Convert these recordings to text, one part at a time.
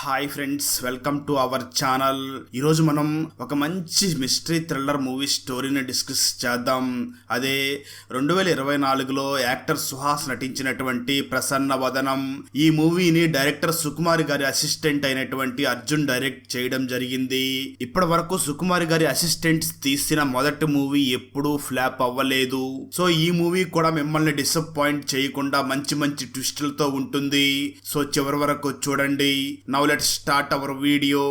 Hi friends, welcome to our channel. ఈరోజు మనం ఒక మంచి మిస్టరీ థ్రిల్లర్ మూవీ స్టోరీని డిస్కస్ చేద్దాం. అదే 2024లో యాక్టర్ సుహాస్ నటించినటువంటి ప్రసన్న వదనం. ఈ మూవీని డైరెక్టర్ సుకుమార్ గారి అసిస్టెంట్ అయినటువంటి అర్జున్ డైరెక్ట్ చేయడం జరిగింది. ఇప్పటి వరకు సుకుమార్ గారి అసిస్టెంట్స్ తీసిన మొదటి మూవీ ఎప్పుడూ ఫ్లాప్ అవ్వలేదు. సో ఈ మూవీ కూడా మిమ్మల్ని డిసప్పాయింట్ చేయకుండా మంచి మంచి ట్విస్టులతో ఉంటుంది. సో చివరి వరకు చూడండి. Now let's start our video.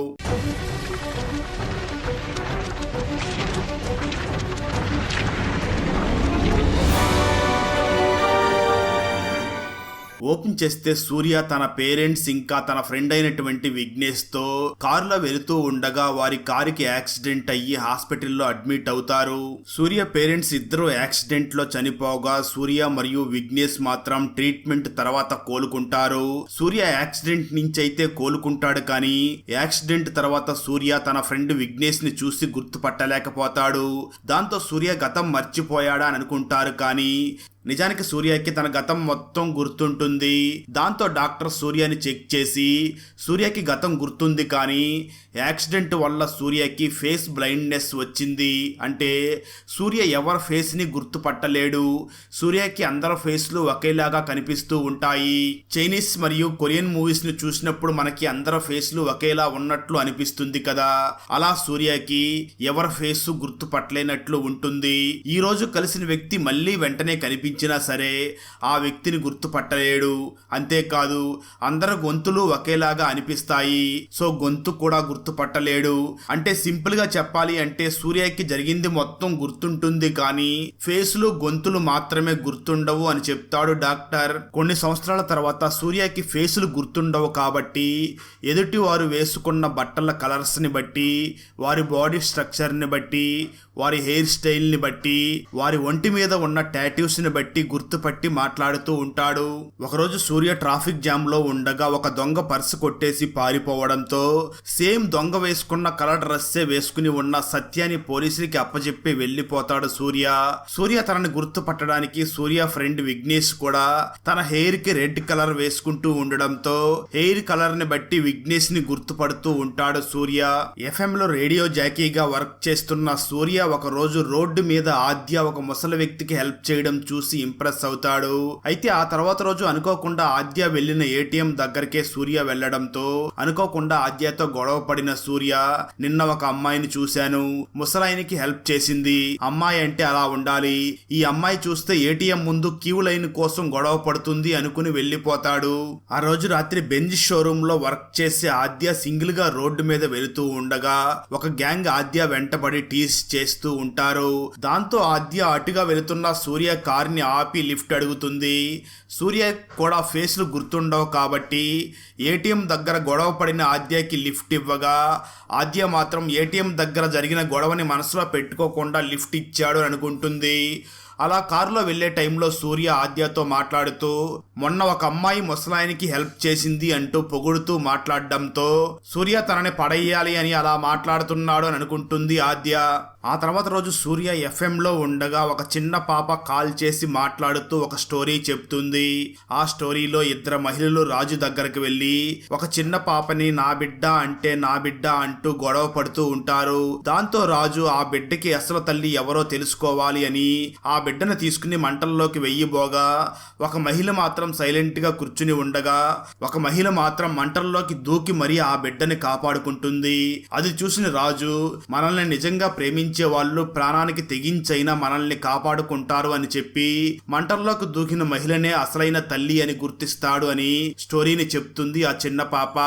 Open చేస్తే సూర్య తన పేరెంట్స్ ఇంకా తన ఫ్రెండ్ అయినటువంటి విఘ్నేష్ తో కారులో వెళుతూ ఉండగా వారి కారుకి యాక్సిడెంట్ అయ్యి హాస్పిటల్లో అడ్మిట్ అవుతారు. సూర్య పేరెంట్స్ ఇద్దరు యాక్సిడెంట్ లో చనిపోగా సూర్య మరియు విఘ్నేష్ మాత్రం ట్రీట్మెంట్ తర్వాత కోలుకుంటారు. సూర్య యాక్సిడెంట్ నుంచి అయితే కోలుకుంటాడు, కానీ యాక్సిడెంట్ తర్వాత సూర్య తన ఫ్రెండ్ విఘ్నేష్ ని చూసి గుర్తుపట్టలేకపోతాడు. దాంతో సూర్య గతం మర్చిపోయాడా అని అనుకుంటారు, కానీ నిజానికి సూర్యకి తన గతం మొత్తం గుర్తుంటుంది. దాంతో డాక్టర్ సూర్యని చెక్ చేసి సూర్యకి గతం గుర్తుంది, కానీ యాక్సిడెంట్ వల్ల సూర్యకి ఫేస్ బ్లైండ్నెస్ వచ్చింది. అంటే సూర్య ఎవరి ఫేస్ని గుర్తుపట్టలేడు. సూర్యకి అందరి ఫేస్లు ఒకేలాగా కనిపిస్తూ ఉంటాయి. చైనీస్ మరియు కొరియన్ మూవీస్ని చూసినప్పుడు మనకి అందరి ఫేస్లు ఒకేలా ఉన్నట్లు అనిపిస్తుంది కదా, అలా సూర్యకి ఎవరి ఫేస్ గుర్తుపట్టలేనట్లు ఉంటుంది. ఈ రోజు కలిసిన వ్యక్తి మళ్ళీ వెంటనే కనిపించినా సరే ఆ వ్యక్తిని గుర్తుపట్టలేడు. అంతేకాదు అందరి గొంతులు ఒకేలాగా అనిపిస్తాయి. సో గొంతు కూడా గుర్తుపట్టలేడు. అంటే సింపుల్ గా చెప్పాలి అంటే సూర్యకి జరిగింది మొత్తం గుర్తుంటుంది, కానీ ఫేసులు గొంతులు మాత్రమే గుర్తుండవు అని చెప్తాడు డాక్టర్. కొన్ని సంవత్సరాల తర్వాత సూర్యకి ఫేసులు గుర్తుండవు కాబట్టి ఎదుటి వారు వేసుకున్న బట్టల కలర్స్ ని బట్టి, వారి బాడీ స్ట్రక్చర్ ని బట్టి, వారి హెయిర్ స్టైల్ ని బట్టి, వారి ఒంటి మీద ఉన్న టాటూస్ ని బట్టి గుర్తుపట్టి మాట్లాడుతూ ఉంటాడు. ఒకరోజు సూర్య ట్రాఫిక్ జామ్ లో ఉండగా ఒక దొంగ పర్సు కొట్టేసి పారిపోవడంతో సేమ్ దొంగ వేసుకున్న కలర్ డ్రెస్సే వేసుకుని ఉన్న సత్యాన్ని పోలీసులకి అప్పచెప్పి వెళ్లిపోతాడు సూర్య తనని గుర్తుపట్టడానికి సూర్య ఫ్రెండ్ విఘ్నేష్ కూడా తన హెయిర్ కి రెడ్ కలర్ వేసుకుంటూ ఉండడంతో హెయిర్ కలర్ ని బట్టి విఘ్నేష్ ని గుర్తుపడుతూ ఉంటాడు సూర్య. ఎఫ్ఎం లో రేడియో జాకీగా వర్క్ చేస్తున్న సూర్య ఒక రోజు రోడ్డు మీద ఆద్య ఒక ముసలి వ్యక్తికి హెల్ప్ చేయడం చూసి ఇంప్రెస్ అవుతాడు. అయితే ఆ తర్వాత రోజు అనుకోకుండా ఆద్య వెళ్లిన ఏటీఎం దగ్గరకే సూర్య వెళ్లడంతో అనుకోకుండా ఆద్యతో గొడవ పడిన సూర్య, నిన్న ఒక అమ్మాయిని చూశాను, ముసలాయనికి హెల్ప్ చేసింది, అమ్మాయి అంటే అలా ఉండాలి, ఈ అమ్మాయి చూస్తే ఏటీఎం ముందు క్యూ లైన్ కోసం గొడవ పడుతుంది అనుకుని వెళ్లిపోతాడు. ఆ రోజు రాత్రి బెంజ్ షోరూమ్ లో వర్క్ చేసే ఆద్య సింగిల్ గా రోడ్డు మీద వెళుతూ ఉండగా ఒక గ్యాంగ్ ఆద్య వెంటబడి టీస్ చేస్తూ ఉంటారు. దాంతో ఆద్య అటుగా వెళుతున్న సూర్య కార్ని ఆపి లిఫ్ట్ అడుగుతుంది. సూర్య కూడా ఫేస్లు గుర్తుండవు కాబట్టి ఏటీఎం దగ్గర గొడవ పడిన ఆద్యకి లిఫ్ట్ ఇవ్వగా ఆద్య మాత్రం ఏటీఎం దగ్గర జరిగిన గొడవని మనసులో పెట్టుకోకుండా లిఫ్ట్ ఇచ్చాడు అనుకుంటుంది. అలా కారులో వెళ్లే టైంలో సూర్య ఆద్యతో మాట్లాడుతూ మొన్న ఒక అమ్మాయి ముసలాయనికి హెల్ప్ చేసింది అంటూ పొగుడుతూ మాట్లాడడంతో సూర్య తనని పడేయాలి అని అలా మాట్లాడుతున్నాడు అని అనుకుంటుంది ఆద్య. ఆ తర్వాత రోజు సూర్య ఎఫ్ఎం లో ఉండగా ఒక చిన్న పాప కాల్ చేసి మాట్లాడుతూ ఒక స్టోరీ చెప్తుంది. ఆ స్టోరీలో ఇద్దరు మహిళలు రాజు దగ్గరకు వెళ్లి ఒక చిన్న పాపని నా బిడ్డ అంటే నా బిడ్డ అంటూ గొడవ పడుతూ ఉంటారు. దాంతో రాజు ఆ బిడ్డకి అసలు తల్లి ఎవరో తెలుసుకోవాలి అని ఆ బిడ్డను తీసుకుని మంటల్లోకి వెయ్యిబోగా ఒక మహిళ మాత్రం సైలెంట్ గా కూర్చుని ఉండగా ఒక మహిళ మాత్రం మంటల్లోకి దూకి మరీ ఆ బిడ్డని కాపాడుకుంటుంది. అది చూసిన రాజు, మనల్ని నిజంగా ప్రేమించే వాళ్ళు ప్రాణానికి తెగించైనా మనల్ని కాపాడుకుంటారు అని చెప్పి మంటల్లోకి దూకిన మహిళనే అసలైన తల్లి అని గుర్తిస్తాడు అని స్టోరీని చెప్తుంది ఆ చిన్న పాప.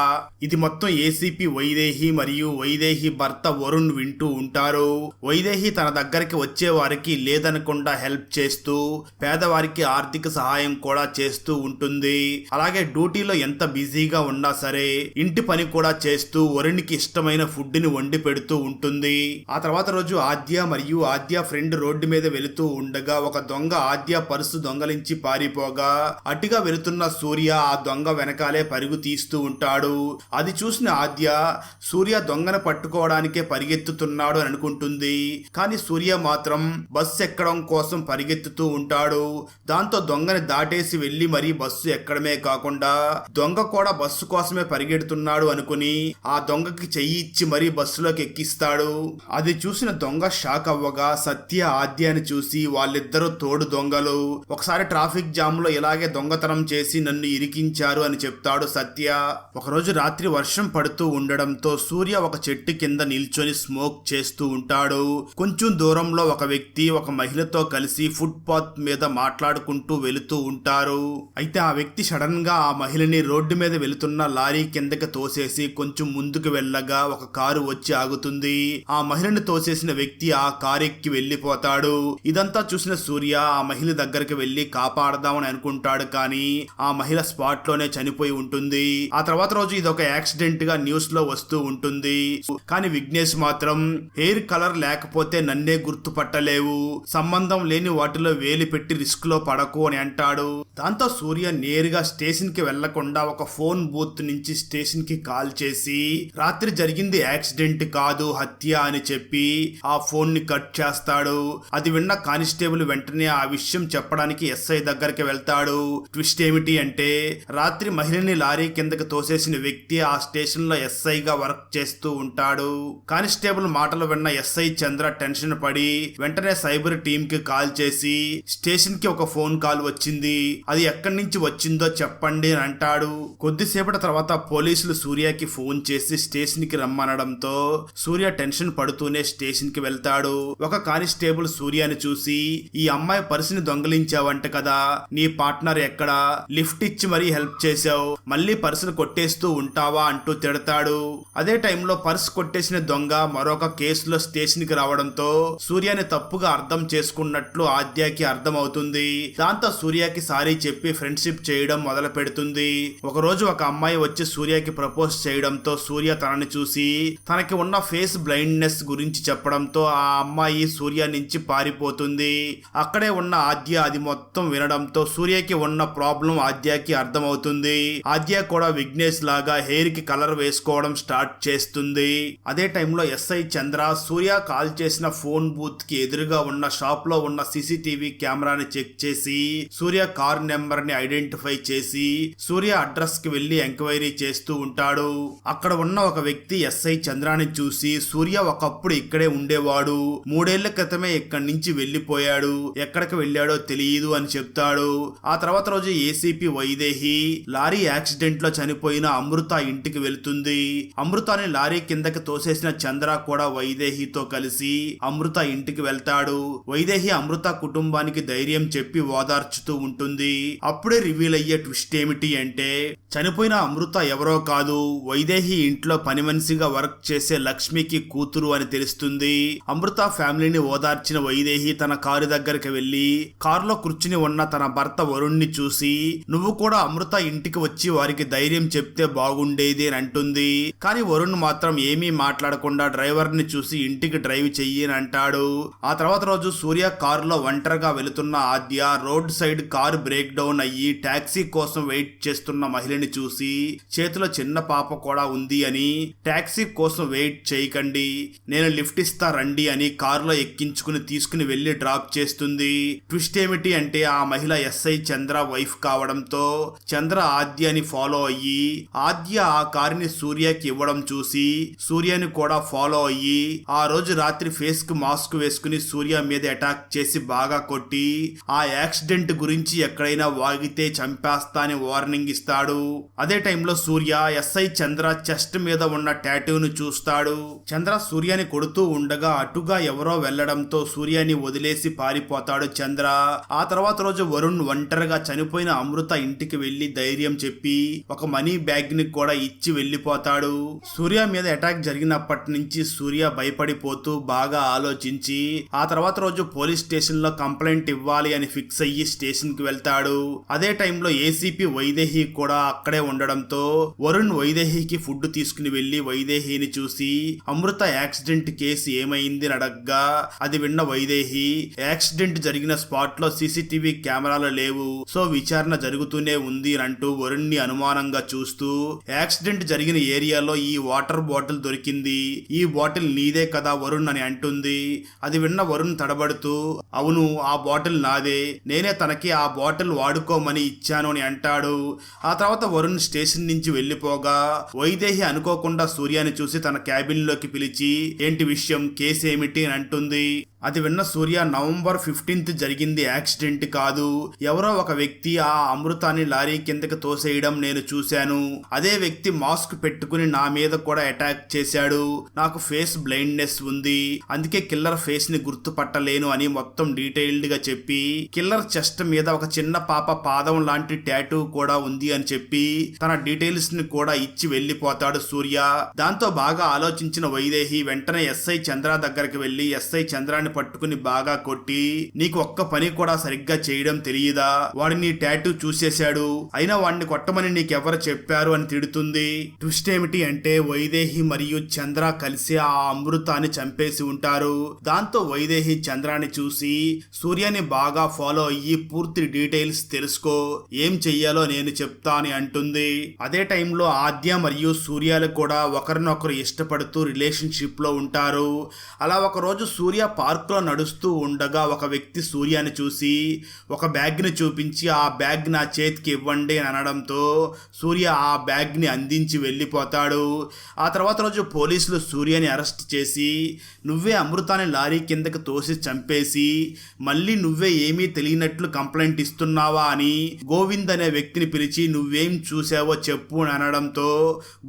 ఇది మొత్తం ఏసీపీ వైదేహి మరియు వైదేహి భర్త వరుణ్ వింటూ ఉంటారు. వైదేహి తన దగ్గరికి వచ్చే వారికి లేదనకుండా హెల్ప్ చేస్తూ పేదవారికి ఆర్థిక సహాయం కూడా చేస్తూ ఉంటుంది. అలాగే డ్యూటీలో ఎంత బిజీగా ఉన్నా సరే ఇంటి పని కూడా చేస్తూ వరుణ్కి ఇష్టమైన ఫుడ్ ని వండి పెడుతూ ఉంటుంది. ఆ తర్వాత రోజు రోజు ఆద్య మరియు ఆద్య ఫ్రెండ్ రోడ్డు మీద వెళుతూ ఉండగా ఒక దొంగ ఆద్య పర్సు దొంగలించి పారిపోగా అటుగా వెళుతున్న సూర్య ఆ దొంగ వెనకాలే పరుగు తీస్తూ ఉంటాడు. అది చూసిన ఆద్య సూర్య దొంగను పట్టుకోవడానికే పరిగెత్తుతున్నాడు అని అనుకుంటుంది. కానీ సూర్య మాత్రం బస్సు ఎక్కడం కోసం పరిగెత్తుతూ ఉంటాడు. దాంతో దొంగని దాటేసి వెళ్లి మరీ బస్సు ఎక్కడమే కాకుండా దొంగ కూడా బస్సు కోసమే పరిగెడుతున్నాడు అనుకుని ఆ దొంగకి చెయ్యి ఇచ్చి మరీ బస్సులోకి ఎక్కిస్తాడు. అది చూసిన దొంగ షాక్ అవ్వగా సత్య ఆద్యాని చూసి వాళ్ళిద్దరూ తోడు దొంగలు, ఒకసారి ట్రాఫిక్ జామ్ లో ఇలాగే దొంగతనం చేసి నన్ను ఇరికించారు అని చెప్తాడు సత్య. ఒకరోజు రాత్రి వర్షం పడుతూ ఉండడంతో సూర్య ఒక చెట్టు కింద నిల్చొని స్మోక్ చేస్తూ ఉంటాడు. కొంచెం దూరంలో ఒక వ్యక్తి ఒక మహిళతో కలిసి ఫుట్ పాత్ మీద మాట్లాడుకుంటూ వెళుతూ ఉంటారు. అయితే ఆ వ్యక్తి సడన్ గా ఆ మహిళని రోడ్డు మీద వెళుతున్న లారీ కిందకి తోసేసి కొంచెం ముందుకు వెళ్ళగా ఒక కారు వచ్చి ఆగుతుంది. ఆ మహిళని తోసేసిన వ్యక్తి ఆ కారు ఎక్కి వెళ్లిపోతాడు. ఇదంతా చూసిన సూర్య ఆ మహిళ దగ్గరికి వెళ్లి కాపాడదామని అనుకుంటాడు. కానీ ఆ మహిళ స్పాట్ లోనే చనిపోయి ఉంటుంది. ఆ తర్వాత రోజు ఇది ఒక యాక్సిడెంట్ గా న్యూస్ లో వస్తూ ఉంటుంది. కానీ విఘ్నేష్ మాత్రం హెయిర్ కలర్ లేకపోతే నన్నే గుర్తుపట్టలేవు, సంబంధం లేని వాటిలో వేలి పెట్టి రిస్క్ లో పడకు అని అంటాడు. దాంతో సూర్య నేరుగా స్టేషన్ కి వెళ్లకుండా ఒక ఫోన్ బూత్ నుంచి స్టేషన్ కి కాల్ చేసి రాత్రి జరిగింది యాక్సిడెంట్ కాదు హత్య అని చెప్పి ఆ ఫోన్ ని కట్ చేస్తాడు. అది విన్న కానిస్టేబుల్ వెంటనే ఆ విషయం చెప్పడానికి ఎస్ఐ దగ్గరికి వెళ్తాడు. ట్విస్ట్ ఏమిటి అంటే రాత్రి మహిళని లారీ కిందకి తోసేసిన వ్యక్తి ఆ స్టేషన్ లో ఎస్ఐ గా వర్క్ చేస్తూ ఉంటాడు. కానిస్టేబుల్ మాటలు విన్న ఎస్ఐ చంద్ర టెన్షన్ పడి వెంటనే సైబర్ టీమ్ కి కాల్ చేసి స్టేషన్ కి ఒక ఫోన్ కాల్ వచ్చింది, అది ఎక్కడి నుంచి వచ్చిందో చెప్పండి అని అంటాడు. కొద్దిసేపటి తర్వాత పోలీసులు సూర్యకి ఫోన్ చేసి స్టేషన్ కి రమ్మనడంతో సూర్య టెన్షన్ పడుతూనే స్టేషన్ కి వెళ్తాడు. ఒక కానిస్టేబుల్ సూర్యని చూసి ఈ అమ్మాయి పర్సుని దొంగలించావంట కదా, నీ పార్ట్నర్ ఎక్కడా, లిఫ్ట్ ఇచ్చి మరీ హెల్ప్ చేశావు, మళ్ళీ పర్సును కొట్టేస్తూ ఉంటావా అంటూ తిడతాడు. అదే టైంలో పర్సు కొట్టేసిన దొంగ మరొక కేసులో స్టేషన్ కి రావడంతో సూర్యని తప్పుగా అర్థం చేసుకున్నట్లు ఆద్యకి అర్థం అవుతుంది. దాంతో సూర్యకి సారీ చెప్పి ఫ్రెండ్షిప్ చేయడం మొదలు పెడుతుంది. ఒకరోజు ఒక అమ్మాయి వచ్చి సూర్యకి ప్రపోజ్ చేయడంతో సూర్య తనని చూసి తనకి ఉన్న ఫేస్ బ్లైండ్నెస్ గురించి చెప్పడంతో ఆ అమ్మాయి సూర్య నుంచి పారిపోతుంది. అక్కడే ఉన్న ఆద్య అది మొత్తం వినడంతో సూర్యకి ఉన్న ప్రాబ్లం ఆద్యకి అర్థమవుతుంది. ఆద్య కూడా విఘ్నేష్ లాగా హెయిర్ కి కలర్ వేసుకోవడం స్టార్ట్ చేస్తుంది. అదే టైంలో ఎస్ఐ చంద్ర సూర్య కాల్ చేసిన ఫోన్ బూత్ కి ఎదురుగా ఉన్న షాప్ లో ఉన్న సీసీటీవీ కెమెరాని చెక్ చేసి సూర్య కార్ నెంబర్ ని ఐడెంటిఫై చేసి సూర్య అడ్రస్ కి వెళ్లి ఎంక్వైరీ చేస్తూ ఉంటాడు. అక్కడ ఉన్న ఒక వ్యక్తి ఎస్ఐ చంద్రాని చూసి సూర్య ఒకప్పుడు ఇక్కడే ఉండేవాడు, 3 ఏళ్ల క్రితమే ఇక్కడి నుంచి వెళ్లిపోయాడు, ఎక్కడికి వెళ్ళాడో తెలియదు అని చెప్తాడు. ఆ తర్వాత రోజు ఏసీపీ వైదేహి లారీ యాక్సిడెంట్ లో చనిపోయిన అమృత ఇంటికి వెళ్తుంది. అమృతని లారీ కిందకి తోసేసిన చంద్ర కూడా వైదేహితో కలిసి అమృత ఇంటికి వెళ్తాడు. వైదేహి అమృత కుటుంబానికి ధైర్యం చెప్పి ఓదార్చుతూ ఉంటుంది. అప్పుడే రివీల్ అయ్యే ట్విస్ట్ ఏమిటి అంటే చనిపోయిన అమృత ఎవరో కాదు, వైదేహి ఇంట్లో పని మనిషిగా వర్క్ చేసే లక్ష్మికి కూతురు అని తెలుస్తుంది. అమృత ఫ్యామిలీని ఓదార్చిన వైదేహి తన కారు దగ్గరికి వెళ్లి కారులో కూర్చుని ఉన్న తన భర్త వరుణ్ణి చూసి నువ్వు కూడా అమృత ఇంటికి వచ్చి వారికి ధైర్యం చెప్తే బాగుండేది అని అంటుంది. కానీ వరుణ్ మాత్రం ఏమీ మాట్లాడకుండా డ్రైవర్ ని చూసి ఇంటికి డ్రైవ్ చెయ్యి అని అంటాడు. ఆ తర్వాత రోజు సూర్య కారులో ఒంటరిగా వెళుతున్న Aadya road side car break down అయ్యి టాక్సీ కోసం వెయిట్ చేస్తున్న మహిళని చూసి చేతిలో చిన్న పాప కూడా ఉంది అని టాక్సీ కోసం వెయిట్ చేయకండి, నేను లిఫ్ట్ ఇస్తా రండి అని కారులో ఎక్కించుకుని తీసుకుని వెళ్లి డ్రాప్ చేస్తుంది. ట్విస్ట్ ఏమిటి అంటే ఆ మహిళ ఎస్ఐ చంద్ర వైఫ్ కావడంతో చంద్ర ఆద్యని ఫాలో అయ్యి ఆద్య ఆ కారుని సూర్యకి ఇవ్వడం చూసి సూర్యని కూడా ఫాలో అయ్యి ఆ రోజు రాత్రి ఫేస్ కు మాస్క్ వేసుకుని సూర్య మీద అటాక్ చేసి బాగా కొట్టి ఆ యాక్సిడెంట్ గురించి ఎక్కడైనా వాగితే చంపేస్తా అని వార్నింగ్ ఇస్తాడు. అదే టైంలో సూర్య ఎస్ఐ చంద్ర చెస్ట్ మీద ఉన్న టాటూను చూస్తాడు. చంద్ర సూర్యని కొడుతూ ఉండగా అటుగా ఎవరో వెళ్లడంతో సూర్యని వదిలేసి పారిపోతాడు చంద్ర. ఆ తర్వాత రోజు వరుణ్ ఒంటరిగా చనిపోయిన అమృత ఇంటికి వెళ్లి ధైర్యం చెప్పి ఒక మనీ బ్యాగ్ ని కూడా ఇచ్చి వెళ్లిపోతాడు. సూర్య మీద అటాక్ జరిగినప్పటి నుంచి సూర్య భయపడిపోతూ బాగా ఆలోచించి ఆ తర్వాత రోజు పోలీస్ స్టేషన్ లో కంప్లైంట్ ఇవ్వాలి అని ఫిక్స్ అయ్యి స్టేషన్ కి వెళ్తాడు. అదే టైంలో ఏసీపీ వైదేహి కూడా అక్కడే ఉండడంతో వరుణ్ వైదేహికి ఫుడ్ తీసుకుని వెళ్లి వైదేహిని చూసి అమృత యాక్సిడెంట్ కేసు ఏమైంది అని అడగ్గా అది విన్న వైదేహి యాక్సిడెంట్ జరిగిన స్పాట్ లో సీసీటీవీ కెమెరాలు లేవు, సో విచారణ జరుగుతూనే ఉంది అని అంటూ వరుణ్ ని అనుమానంగా చూస్తూ యాక్సిడెంట్ జరిగిన ఏరియాలో ఈ వాటర్ బాటిల్ దొరికింది, ఈ బాటిల్ నీదే కదా వరుణ్ అని అంటుంది. అది విన్న వరుణ్ తడబడుతూ అవును ఆ బాటిల్ నాదే, నేనే తనకి ఆ బాటిల్ వాడుకోమని ఇచ్చాను అని అంటాడు. ఆ తర్వాత వరుణ్ స్టేషన్ నుంచి వెళ్లిపోగా వైదేహి అనుకోకుండా సూర్యాని చూసి తన క్యాబిన్ లోకి పిలిచి ఏంటి విషయం, కేసు ఏమిటి అని అంటుంది. అది విన్న సూర్య నవంబర్ 15th జరిగింది యాక్సిడెంట్ కాదు, ఎవరో ఒక వ్యక్తి ఆ అమృతాన్ని లారీ కిందకి తోసేయడం నేను చూశాను, అదే వ్యక్తి మాస్క్ పెట్టుకుని నా మీద కూడా అటాక్ చేశాడు, నాకు ఫేస్ బ్లైండ్నెస్ ఉంది, అందుకే కిల్లర్ ఫేస్ ని గుర్తుపట్టలేను అని మొత్తం డీటెయిల్డ్ గా చెప్పి కిల్లర్ చెస్ట్ మీద ఒక చిన్న పాప పాదం లాంటి టాటూ కూడా ఉంది అని చెప్పి తన డీటెయిల్స్ ని కూడా ఇచ్చి వెళ్లిపోతాడు సూర్య. దాంతో బాగా ఆలోచించిన వైదేహి వెంటనే ఎస్ఐ చంద్ర దగ్గరికి వెళ్లి ఎస్ఐ చంద్రాన్ని పట్టుకుని బాగా కొట్టి నీకు ఒక్క పని కూడా సరిగ్గా చేయడం తెలియదా, వాడు నీ టాటూ చూసేశాడు, అయినా వాడిని కొట్టమని నీకెవరు చెప్పారు అని తిడుతుంది. ట్విస్ట్ ఏమిటి అంటే వైదేహి మరియు చంద్ర కలిసి ఆ అమృతాన్ని చంపేసి ఉంటారు. దాంతో వైదేహి చంద్రాన్ని చూసి సూర్యని బాగా ఫాలో అయ్యి పూర్తి డీటెయిల్స్ తెలుసుకో, ఏం చెయ్యాలో నేను చెప్తా అని అంటుంది. అదే టైంలో ఆద్య మరియు సూర్యాలు కూడా ఒకరినొకరు ఇష్టపడుతూ రిలేషన్షిప్ లో ఉంటారు. అలా ఒక రోజు సూర్య పార్క్ లో నడుస్తూ ఉండగా ఒక వ్యక్తి సూర్యాని చూసి ఒక బ్యాగ్ ని చూపించి ఆ బ్యాగ్ నా చేతికి ఇవ్వండి అని అనడంతో సూర్య ఆ బ్యాగ్ ని అందించి వెళ్ళిపోతాడు. ఆ తర్వాత రోజు పోలీసులు సూర్యని అరెస్ట్ చేసి నువ్వే అమృతాన్ని లారీ కిందకి తోసి చంపేసి మళ్ళీ నువ్వే ఏమీ తెలియనట్లు కంప్లైంట్ ఇస్తున్నావా అని గోవింద్ అనే వ్యక్తిని పిలిచి నువ్వేం చూసావో చెప్పు అని అనడంతో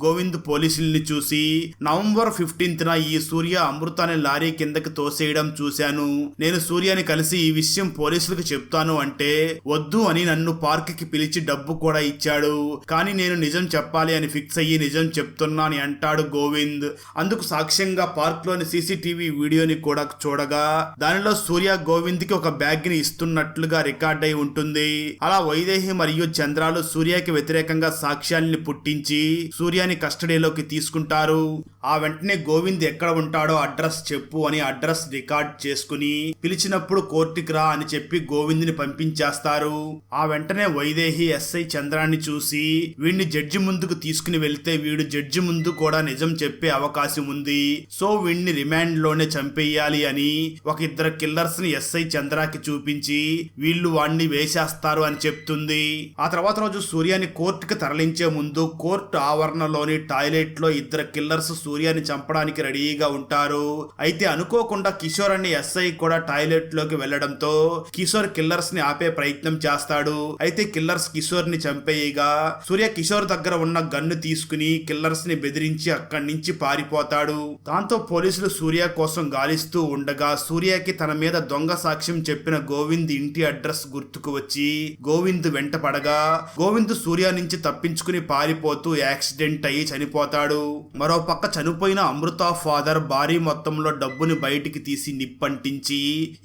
గోవింద్ పోలీసుల్ని చూసి నవంబర్ 15th ఈ సూర్య అమృతాన్ని లారీ కిందకి తోసేయడం చూశాను, నేను సూర్యని కలిసి ఈ విషయం పోలీసులకు చెప్తాను అంటే వద్దు అని నన్ను పార్క్ కి పిలిచి డబ్బు కూడా ఇచ్చాడు, కానీ నేను నిజం చెప్పాలి అని ఫిక్స్ అయ్యి నిజం చెప్తున్నా అని అంటాడు గోవింద్. అందుకు సాక్ష్యంగా పార్క్ లోని సీసీటీవీ వీడియోని కూడా చూడగా దానిలో సూర్య గోవింద్ కి ఒక బ్యాగ్ ని ఇస్తున్నట్లుగా రికార్డ్ అయి ఉంటుంది. అలా వైదేహి మరియు చంద్రాలు సూర్యకి వ్యతిరేకంగా సాక్ష్యాల్ని పుట్టించి సూర్యాని కస్టడీలోకి తీసుకుంటారు. ఆ వెంటనే గోవింద్ ఎక్కడ ఉంటాడో అడ్రస్ చెప్పు అని అడ్రస్ రికార్డ్ చేసుకుని పిలిచినప్పుడు కోర్టుకి రా అని చెప్పి గోవింద్ని పంపించేస్తారు. ఆ వెంటనే వైదేహి ఎస్ఐ చంద్రాన్ని చూసి వీడిని జడ్జి ముందుకు తీసుకుని వెళ్తే వీడు జడ్జి ముందు కూడా నిజం చెప్పే అవకాశం ఉంది, సో వీడిని రిమాండ్ లోనే చంపేయాలి అని ఒక ఇద్దరు కిల్లర్స్ ని ఎస్ఐ చంద్రాకి చూపించి వీళ్ళు వాడిని వేసేస్తారు అని చెప్తుంది. ఆ తర్వాత రోజు సూర్యాని కోర్టుకి తరలించే ముందు కోర్టు ఆవరణలోని టాయిలెట్ లో ఇద్దరు కిల్లర్స్ సూర్యాని చంపడానికి రెడీగా ఉంటారు. అయితే అనుకోకుండా కిషోర్ అనే ఎస్ఐ కూడా టాయిలెట్ లోకి వెళ్లడంతో కిషోర్ కిల్లర్స్ ని ఆపే ప్రయత్నం చేస్తాడు. అయితే కిల్లర్స్ కిషోర్ ని చంపేయగా సూర్య కిషోర్ దగ్గర ఉన్న గన్ను తీసుకుని కిల్లర్స్ ని బెదిరించి అక్కడి నుంచి పారిపోతాడు. దాంతో పోలీసులు సూర్య కోసం గాలిస్తూ ఉండగా సూర్యకి తన మీద దొంగ సాక్ష్యం చెప్పిన గోవింద్ ఇంటి అడ్రస్ గుర్తుకు వచ్చి గోవింద్ వెంట పడగా గోవింద్ సూర్య నుంచి తప్పించుకుని పారిపోతూ యాక్సిడెంట్ అయ్యి చనిపోతాడు. మరో పక్క చనిపోయిన అమృత ఫాదర్ భారీ మొత్తంలో డబ్బుని బయటికి తీసి నిప్పంటించి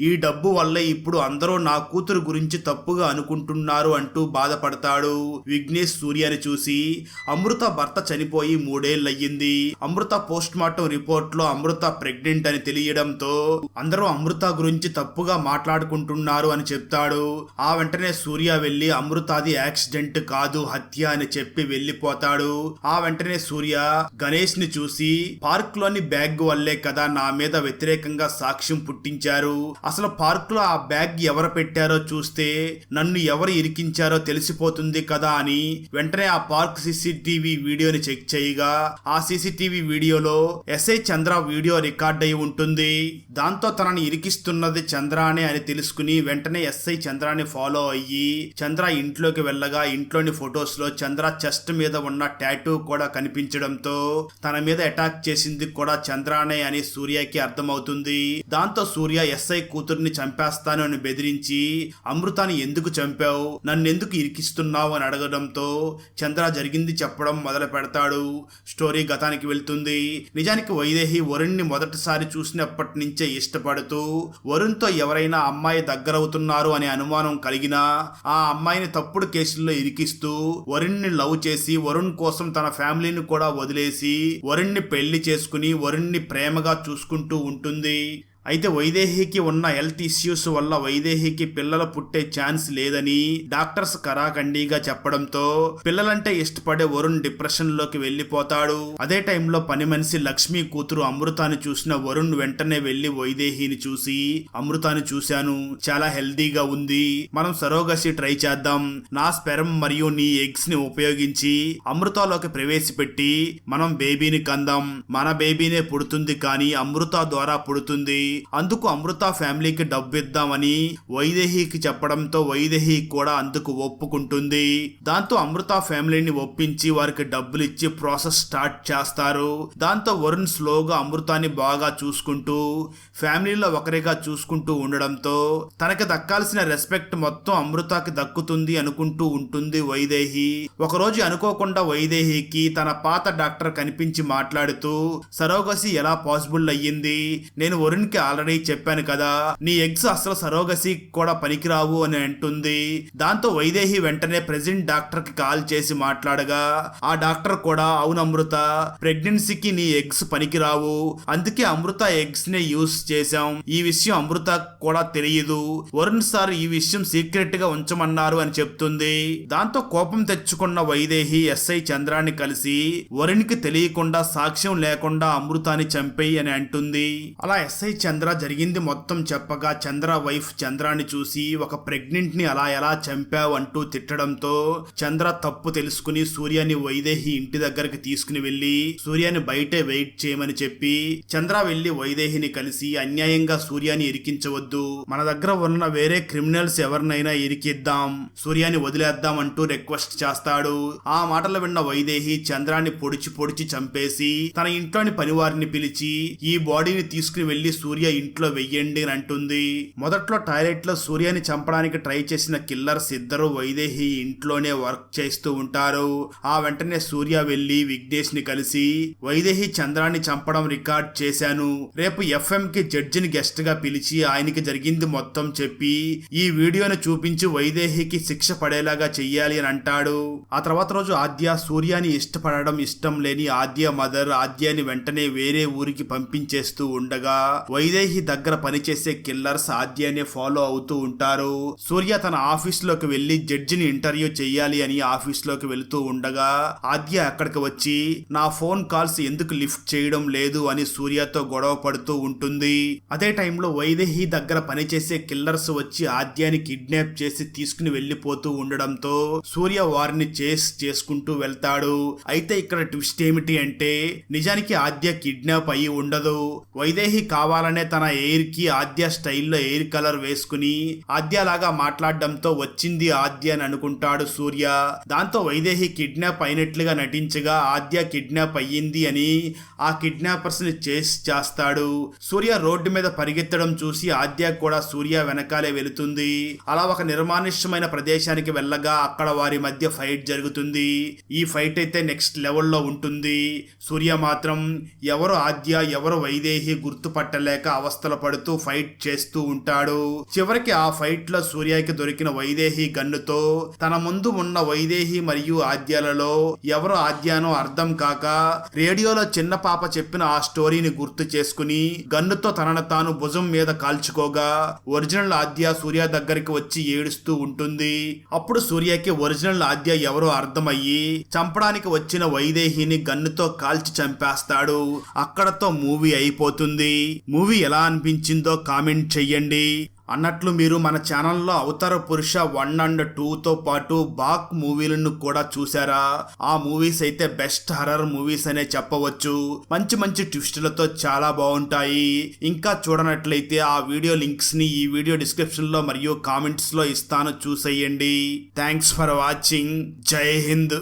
ఈ డబ్బు వల్లే ఇప్పుడు అందరూ నా కూతురు గురించి తప్పుగా అనుకుంటున్నారు అంటూ బాధపడతాడు. విఘ్నేష్ సూర్యని చూసి అమృత భర్త చనిపోయి 3 ఏళ్లయ్యింది, అమృత పోస్ట్ మార్టం రిపోర్ట్ లో అమృత ప్రెగ్నెంట్ అని తెలియడంతో అందరూ అమృత గురించి తప్పుగా మాట్లాడుకుంటున్నారు అని చెప్తాడు. ఆ వెంటనే సూర్య వెళ్లి అమృతాది యాక్సిడెంట్ కాదు హత్య అని చెప్పి వెళ్లిపోతాడు. ఆ వెంటనే సూర్య గణేష్ ని చూసి పార్క్ లోని బ్యాగ్ వల్లే కదా నా మీద వ్యతిరేకంగా సాక్ష్యం పుట్టించారు, అసలు పార్క్ లో ఆ బ్యాగ్ ఎవరు పెట్టారో చూస్తే నన్ను ఎవరు ఇరికించారో తెలిసిపోతుంది కదా అని వెంటనే ఆ పార్క్ సీసీటీవీ వీడియోని చెక్ చేయగా ఆ సీసీటీవీ వీడియోలో ఎస్ఐ చంద్ర వీడియో రికార్డ్ అయి ఉంటుంది. దాంతో తనని ఇరికిస్తున్నది చంద్రానే అని తెలుసుకుని వెంటనే ఎస్ఐ చంద్రాని ఫాలో అయ్యి చంద్ర ఇంట్లోకి వెళ్ళగా ఇంట్లోని ఫొటోస్ లో చంద్ర చెస్ట్ మీద ఉన్న టాటూ కూడా కనిపించడంతో తన మీద అటాక్ చేసింది కూడా చంద్రానే అని సూర్యకి అర్థమవుతుంది. దాంతో సూర్య ఎస్ఐ కూతుర్ని చంపేస్తాను అని బెదిరించి అమృతాన్ని ఎందుకు చంపావు, నన్నెందుకు ఇరికిస్తున్నావు అని అడగడంతో చంద్ర జరిగింది చెప్పడం మొదలు పెడతాడు. స్టోరీ గతానికి వెళ్తుంది. నిజానికి వైదేహి వరుణ్ని మొదటిసారి చూసినప్పటి నుంచే ఇష్టపడుతూ వరుణ్తో ఎవరైనా అమ్మాయి దగ్గరవుతున్నారు అనే అనుమానం కలిగినా ఆ అమ్మాయిని తప్పుడు కేసుల్లో ఇరికిస్తూ వరుణ్ని లవ్ చేసి వరుణ్ కోసం తన ఫ్యామిలీని కూడా వదిలేసి వరుణ్ని పెళ్లి చేసుకుని వరుణ్ణి ప్రేమగా చూసుకుంటూ ఉంటుంది. అయితే వైదేహికి ఉన్న హెల్త్ ఇష్యూస్ వల్ల వైదేహికి పిల్లలు పుట్టే ఛాన్స్ లేదని డాక్టర్స్ కరాఖండిగా చెప్పడంతో పిల్లలంటే ఇష్టపడే వరుణ్ డిప్రెషన్ లోకి వెళ్లిపోతాడు. అదే టైంలో పని మనిషి లక్ష్మి కూతురు అమృతాన్ని చూసిన వరుణ్ వెంటనే వెళ్లి వైదేహిని చూసి, అమృతాన్ని చూశాను, చాలా హెల్దీగా ఉంది, మనం సరోగసి ట్రై చేద్దాం, నా స్పెర్మ్ మరియు నీ ఎగ్స్ ని ఉపయోగించి అమృతలోకి ప్రవేశపెట్టి మనం బేబీని కందాం, మన బేబీనే పుడుతుంది కానీ అమృత ద్వారా పుడుతుంది, అందుకు అమృత ఫ్యామిలీకి డబ్బు ఇద్దామని వైదేహికి చెప్పడంతో వైదేహి కూడా అందుకు ఒప్పుకుంటుంది. దాంతో అమృత ఫ్యామిలీని ఒప్పించి వారికి డబ్బులు ఇచ్చి ప్రాసెస్ స్టార్ట్ చేస్తారు. దాంతో వరుణ్ స్లోగా అమృతాన్ని బాగా చూసుకుంటూ ఫ్యామిలీలో ఒకరిగా చూసుకుంటూ ఉండడంతో తనకి దక్కాల్సిన రెస్పెక్ట్ మొత్తం అమృతకి దక్కుతుంది అనుకుంటూ ఉంటుంది వైదేహి. ఒకరోజు అనుకోకుండా వైదేహికి తన పాత డాక్టర్ కనిపించి మాట్లాడుతూ, సరోగసి ఎలా పాసిబుల్ అయ్యింది, నేను వరుణ్కి ఆల్రెడీ చెప్పాను కదా, నీ ఎగ్స్ అసలు సరోగసి కూడా పనికిరావు అని అంటుంది. దాంతో వైదేహి వెంటనే ప్రెసిడెంట్ డాక్టర్ కి కాల్ చేసి మాట్లాడగా ఆ డాక్టర్ కూడా, అవును అమృత, ప్రెగ్నెన్సీకి నీ ఎగ్స్ పనికిరావు, అందుకే అమృత ఎగ్స్ నే యూస్ చేశాం, ఈ విషయం అమృత కూడా తెలియదు, వరుణ్ సార్ ఈ విషయం సీక్రెట్ గా ఉంచమన్నారు అని చెప్తుంది. దాంతో కోపం తెచ్చుకున్న వైదేహి ఎస్ఐ చంద్రాన్ని కలిసి వరుణ్ కి తెలియకుండా సాక్ష్యం లేకుండా అమృతాన్ని చంపేయి అని అంటుంది. అలా ఎస్ఐ చంద్ర జరిగింది మొత్తం చెప్పగా చంద్ర వైఫ్ చంద్రాన్ని చూసి, ఒక ప్రెగ్నెంట్ ని అలా ఎలా చంపావు అంటూ తిట్టడంతో చంద్ర తప్పు తెలుసుకుని సూర్యాని వైదేహి ఇంటి దగ్గరికి తీసుకుని వెళ్లి సూర్యాని బయటే వెయిట్ చేయమని చెప్పి చంద్ర వెళ్లి వైదేహిని కలిసి, అన్యాయంగా సూర్యాని ఇరికించవద్దు, మన దగ్గర ఉన్న వేరే క్రిమినల్స్ ఎవరినైనా ఇరికిద్దాం, సూర్యాని వదిలేద్దాం అంటూ రిక్వెస్ట్ చేస్తాడు. ఆ మాటలు విన్న వైదేహి చంద్రాన్ని పొడిచి పొడిచి చంపేసి తన ఇంట్లోని పనివారిని పిలిచి ఈ బాడీని తీసుకుని వెళ్లి సూర్య ఇంట్లో వెయ్యండి అని అంటుంది. మొదట్లో టాయిలెట్ లో సూర్యాని చంపడానికి ట్రై చేసిన కిల్లర్స్ ఇద్దరు వైదేహి ఇంట్లోనే వర్క్ చేస్తూ ఉంటారు. ఆ వెంటనే సూర్య వెళ్లి విఘ్నేష్ ని కలిసి, వైదేహి చంద్రాన్ని చంపడం రికార్డ్ చేశాను, రేపు ఎఫ్ఎం కి జడ్జిని గెస్ట్ గా పిలిచి ఆయనకి జరిగింది మొత్తం చెప్పి ఈ వీడియోని చూపించి వైదేహికి శిక్ష పడేలాగా చెయ్యాలి అని అంటాడు. ఆ తర్వాత రోజు ఆద్య సూర్యాని ఇష్టపడడం ఇష్టం లేని ఆద్య మదర్ ఆద్యాని వెంటనే వేరే ఊరికి పంపించేస్తూ ఉండగా వైదేహి దగ్గర పనిచేసే కిల్లర్స్ ఆద్యానే ఫాలో అవుతూ ఉంటారు. సూర్య తన ఆఫీస్ లోకి వెళ్లి జడ్జిని ఇంటర్వ్యూ చెయ్యాలి అని ఆఫీస్ లోకి వెళుతూ ఉండగా ఆద్య అక్కడికి వచ్చి నా ఫోన్ కాల్స్ ఎందుకు లిఫ్ట్ చేయడం లేదు అని సూర్యతో గొడవ పడుతూ ఉంటుంది. అదే టైంలో వైదేహి దగ్గర పనిచేసే కిల్లర్స్ వచ్చి ఆద్యాని కిడ్నాప్ చేసి తీసుకుని వెళ్లిపోతూ ఉండడంతో సూర్య వారిని చేసుకుంటూ వెళ్తాడు. అయితే ఇక్కడ ట్విస్ట్ ఏమిటి అంటే నిజానికి ఆద్య కిడ్నాప్ అయ్యి ఉండదు. వైదేహి కావాలనే తన ఎయిర్ కి ఆద్య స్టైల్లో ఎయిర్ కలర్ వేసుకుని ఆద్యలాగా మాట్లాడడంతో వచ్చింది ఆద్య అని అనుకుంటాడు సూర్య. దాంతో వైదేహి కిడ్నాప్ అయినట్లుగా నటించగా ఆద్య కిడ్నాప్ అయ్యింది అని ఆ కిడ్నాపర్స్ ని చేస్తాడు. సూర్య రోడ్డు మీద పరిగెత్తడం చూసి ఆద్య కూడా సూర్య వెనకాలే వెళుతుంది. అలా ఒక నిర్మానుష్యమైన ప్రదేశానికి వెళ్ళగా అక్కడ వారి మధ్య ఫైట్ జరుగుతుంది. ఈ ఫైట్ అయితే నెక్స్ట్ లెవెల్లో ఉంటుంది. సూర్య మాత్రం ఎవరు ఆద్య ఎవరు వైదేహి గుర్తుపట్టలేక అవస్థలు పడుతూ ఫైట్ చేస్తూ ఉంటాడు. చివరికి ఆ ఫైట్ లో సూర్యకి దొరికిన వైదేహి గన్నుతో తన ముందు ఉన్న వైదేహి మరియు ఆద్యాలలో ఎవరు ఆద్యానో అర్థం కాక రేడియోలో చిన్న పాప చెప్పిన ఆ స్టోరీని గుర్తు చేసుకుని గన్నుతో తనను తాను భుజం మీద కాల్చుకోగా ఒరిజినల్ ఆద్య సూర్య దగ్గరికి వచ్చి ఏడుస్తూ ఉంటుంది. అప్పుడు సూర్యకి ఒరిజినల్ ఆద్య ఎవరో అర్థమయ్యి చంపడానికి వచ్చిన వైదేహిని గన్నుతో కాల్చి చంపేస్తాడు. అక్కడతో మూవీ అయిపోతుంది. మూవీ ఎలా అనిపించిందో కామెంట్ చెయ్యండి. అన్నట్లు మీరు మన ఛానల్లో అవతార పురుష 1 and 2తో పాటు బాక్ మూవీలను కూడా చూసారా? ఆ మూవీస్ అయితే బెస్ట్ హర్రర్ మూవీస్ అనే చెప్పవచ్చు. మంచి మంచి ట్విస్టులతో చాలా బాగుంటాయి. ఇంకా చూడనట్లయితే ఆ వీడియో లింక్స్ ని ఈ వీడియో డిస్క్రిప్షన్ లో మరియు కామెంట్స్ లో ఇస్తాను, చూసేయండి. Thanks for watching. జై హింద్.